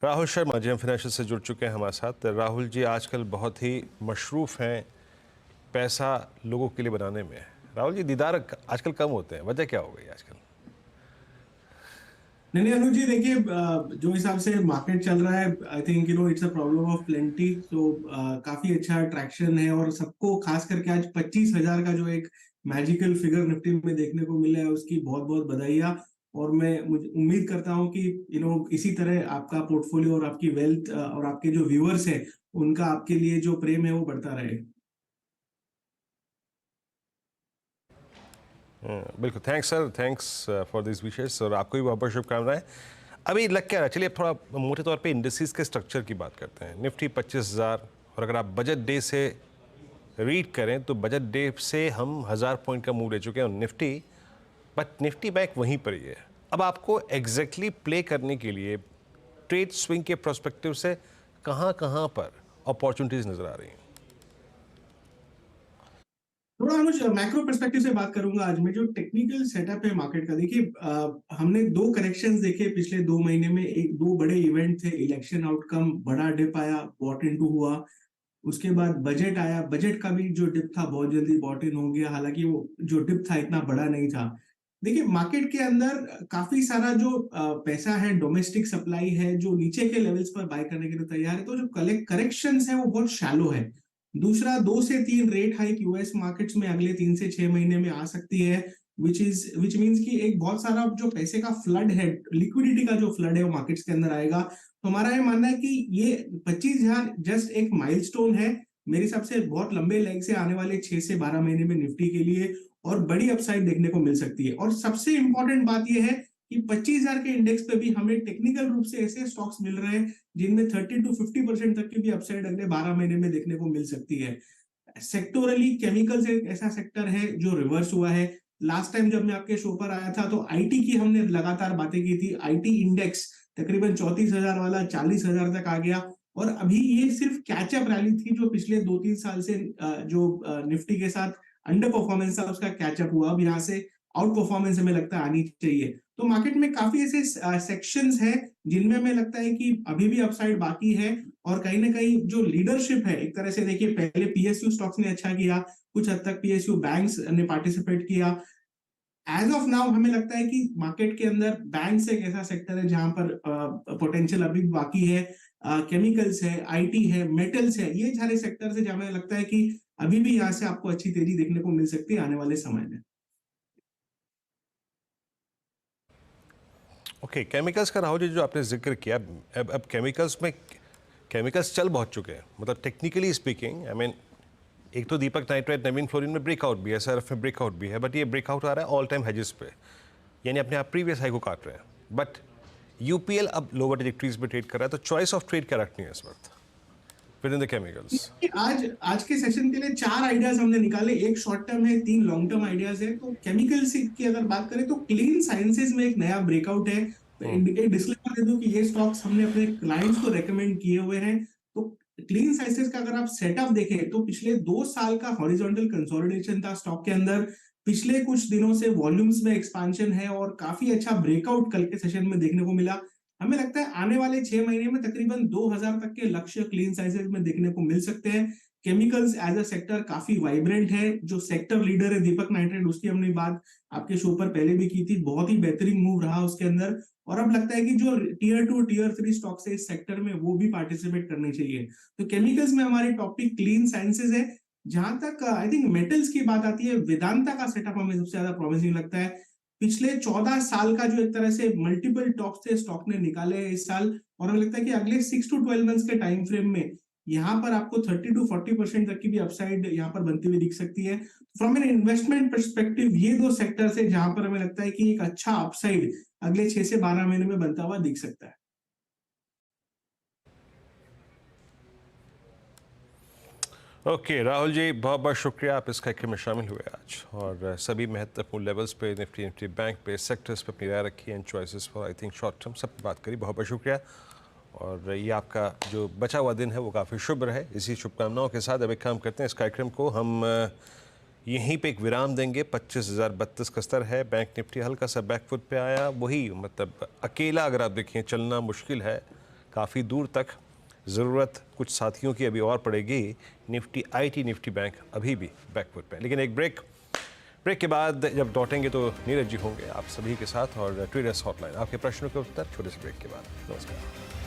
Rahul Sharma JM financial से जुड़ चुके हैं हमारे साथ। राहुल जी आजकल बहुत ही मशरूफ़ हैं पैसा लोगों के लिए बनाने में। राहुल जी दीदार आजकल कम होते हैं, वजह क्या हो गई आजकल? नहीं नहीं अनुज जी देखिए, जो हिसाब से मार्केट चल रहा है I think it's a problem of plenty. तो काफी अच्छा ट्रैक्शन है और सबको खास करके आज 25,000 का जो एक मैजिकल फिगर निफ्टी में देखने को मिला है उसकी बहुत बहुत बधाइयाँ। और मैं मुझे उम्मीद करता हूँ कि इसी तरह आपका पोर्टफोलियो और आपकी वेल्थ और आपके जो व्यूअर्स हैं उनका आपके लिए जो प्रेम है वो बढ़ता रहे। बिल्कुल, thanks sir, thanks for this wishes और आपको भी बहुत बहुत शुभकामनाएं। अभी लग क्या रहा है, चलिए अब थोड़ा मोटे तौर पे इंडस्ट्रीज के स्ट्रक्चर की बात करते हैं। निफ्टी 25,000 और अगर आप बजट डे से रीड करें तो बजट डे से हम 1,000 पॉइंट का मूव ले चुके हैं निफ्टी, बट निफ्टी बैंक वहीं पर ही है। अब आपको एग्जैक्टली प्ले करने के लिए ट्रेड स्विंग के प्रोस्पेक्टिव से कहाँ कहाँ पर अपॉर्चुनिटीज नजर आ रही हैं? थोड़ा अनुज मैक्रो पर्सपेक्टिव से बात करूंगा आज मैं। जो टेक्निकल सेटअप है मार्केट का, देखिए हमने दो करेक्शंस देखे पिछले 2 महीने में। एक दो बड़े इवेंट थे, इलेक्शन आउटकम, बड़ा डिप आया, बॉट इनटू हुआ। उसके बाद बजट आया, बजट का भी जो डिप था बहुत जल्दी बॉट इन हो गया, हालांकि वो जो डिप था इतना बड़ा नहीं था। देखिए मार्केट के अंदर काफी सारा जो पैसा है, डोमेस्टिक सप्लाई है जो नीचे के लेवल्स पर बाय करने के लिए तैयार है। तो जो करेक्शंस है वो बहुत शैलो है। दूसरा, 2 से 3 रेट हाइक यूएस मार्केट्स में अगले 3 से 6 महीने में आ सकती है, विच मीन्स कि एक बहुत सारा जो पैसे का फ्लड है, लिक्विडिटी का जो फ्लड है वो मार्केट्स के अंदर आएगा। तो हमारा ये मानना है कि ये 25,000 जस्ट एक माइलस्टोन है। मेरे हिसाब से बहुत लंबे लेग से आने वाले 6 से 12 महीने में निफ्टी के लिए और बड़ी अपसाइड देखने को मिल सकती है। और सबसे इंपॉर्टेंट बात यह है कि 25,000 के इंडेक्स पे भी हमें टेक्निकल रूप से ऐसे स्टॉक्स मिल रहे हैं जिनमें 30 to 50% तक की भी अपसाइड अगले 12 महीने में देखने को मिल सकती है। सेक्टोरली केमिकल्स एक ऐसा सेक्टर है जो रिवर्स हुआ है। लास्ट टाइम जब मैं आपके शो पर आया था तो आईटी की हमने लगातार बातें की थी। आईटी इंडेक्स तकरीबन 34,000 वाला 40,000 तक आ गया। और अभी ये सिर्फ कैचअप रैली थी जो पिछले 2-3 साल से जो निफ्टी के साथ अंडर परफॉर्मेंस था उसका कैचअप हुआ। अब यहाँ से आउट परफॉर्मेंस हमें लगता है आनी चाहिए। तो मार्केट में काफी ऐसे सेक्शंस हैं जिनमें हमें लगता है कि अभी भी अपसाइड बाकी है। और कहीं ना कहीं जो लीडरशिप है, एक तरह से देखिए पहले पीएसयू स्टॉक्स ने अच्छा किया, कुछ हद तक पीएसयू बैंक्स ने पार्टिसिपेट किया। एज ऑफ नाउ हमें लगता है कि मार्केट के अंदर बैंक्स एक ऐसा सेक्टर है जहां पर पोटेंशियल अभी भी बाकी है। केमिकल्स है, आईटी है, मेटल्स है, ये सारे सेक्टर से जहां हमें लगता है कि अभी भी यहाँ से आपको अच्छी तेजी देखने को मिल सकती है आने वाले समय में। ओके, केमिकल्स का राहुल जी जो आपने जिक्र किया, अब केमिकल्स में केमिकल्स चल बहुत चुके हैं, मतलब टेक्निकली स्पीकिंग आई मीन एक तो दीपक नाइट्राइट नवीन फ्लोरिन में ब्रेकआउट भी है, एसआरएफ में ब्रेकआउट भी है, बट ये ब्रेकआउट आ रहा है ऑल टाइम हेजेस पे, यानी अपने आप प्रीवियस हाई को काट रहे हैं। बट यूपीएल अब लोअर ट्रेजेक्टरीज में ट्रेड कर रहा है, तो चॉइस ऑफ ट्रेड क्या रखनी है इस वक्त विद इन द केमिकल्स? आज आज के सेशन के लिए 4 आइडियाज हमने निकाले। एक शॉर्ट टर्म है, 3 लॉन्ग टर्म आइडियाज है। तो केमिकल्स की अगर बात करें तो क्लीन साइंसेज में एक नया ब्रेकआउट है। तो एक डिस्क्लेमर दे दूं कि ये स्टॉक्स हमने अपने क्लाइंट्स को रेकमेंड किए हुए हैं। तो क्लीन साइंसेज का अगर आप सेटअप देखें तो पिछले 2 साल का हॉरिजॉन्टल कंसोलिडेशन था स्टॉक के अंदर। पिछले कुछ दिनों से वॉल्यूम्स में एक्सपांशन है और काफी अच्छा ब्रेकआउट कल के सेशन में देखने को मिला। हमें लगता है आने वाले 6 महीने में तकरीबन 2,000 तक के लक्ष्य क्लीन साइंसेज में देखने को मिल सकते हैं। केमिकल्स एज अ सेक्टर काफी वाइब्रेंट है। जो सेक्टर लीडर है दीपक नाइट्राइट, उसकी हमने बात आपके शो पर पहले भी की थी, बहुत ही बेहतरीन मूव रहा उसके अंदर। और अब लगता है कि जो टियर 2 टियर 3 स्टॉक्स है इस सेक्टर में वो भी पार्टिसिपेट करने चाहिए। तो केमिकल्स में हमारी टॉपिक क्लीन साइंसेज है। जहां तक आई थिंक मेटल्स की बात आती है, वेदांता का सेटअप हमें सबसे ज्यादा प्रॉमिसिंग लगता है। पिछले 14 साल का जो एक तरह से मल्टीपल टॉप से स्टॉक ने निकाले हैं इस साल। और हमें लगता है कि अगले 6 to 12 मंथ्स के टाइम फ्रेम में यहाँ पर आपको 30 to 40% तक की भी अपसाइड यहाँ पर बनती हुई दिख सकती है। फ्रॉम एन इन्वेस्टमेंट परस्पेक्टिव ये दो सेक्टर है जहां पर हमें लगता है कि एक अच्छा अपसाइड अगले 6 से 12 महीने में बनता हुआ दिख सकता है। ओके राहुल जी, बहुत बहुत शुक्रिया, आप इस कार्यक्रम में शामिल हुए आज और सभी महत्वपूर्ण लेवल्स पे निफ्टी निफ्टी बैंक पे सेक्टर्स पे अपनी राय रखी and choices for I think short term सब पे बात करी। बहुत बहुत शुक्रिया। और ये आपका जो बचा हुआ दिन है वो काफ़ी शुभ रहे। इसी शुभकामनाओं के साथ अब एक काम करते हैं, इस कार्यक्रम को हम यहीं पे एक विराम देंगे। 25,032 का स्तर है। बैंक निफ्टी हल्का सा बैकफुट पे आया, वही मतलब अकेला अगर आप देखें चलना मुश्किल है, काफ़ी दूर तक। ज़रूरत कुछ साथियों की अभी और पड़ेगी। निफ्टी IT निफ्टी बैंक अभी भी बैकफुट पे। लेकिन एक ब्रेक के बाद जब लौटेंगे तो नीरज जी होंगे आप सभी के साथ और ट्रेडर्स हॉटलाइन आपके प्रश्नों के उत्तर छोटे से ब्रेक के बाद। नमस्कार।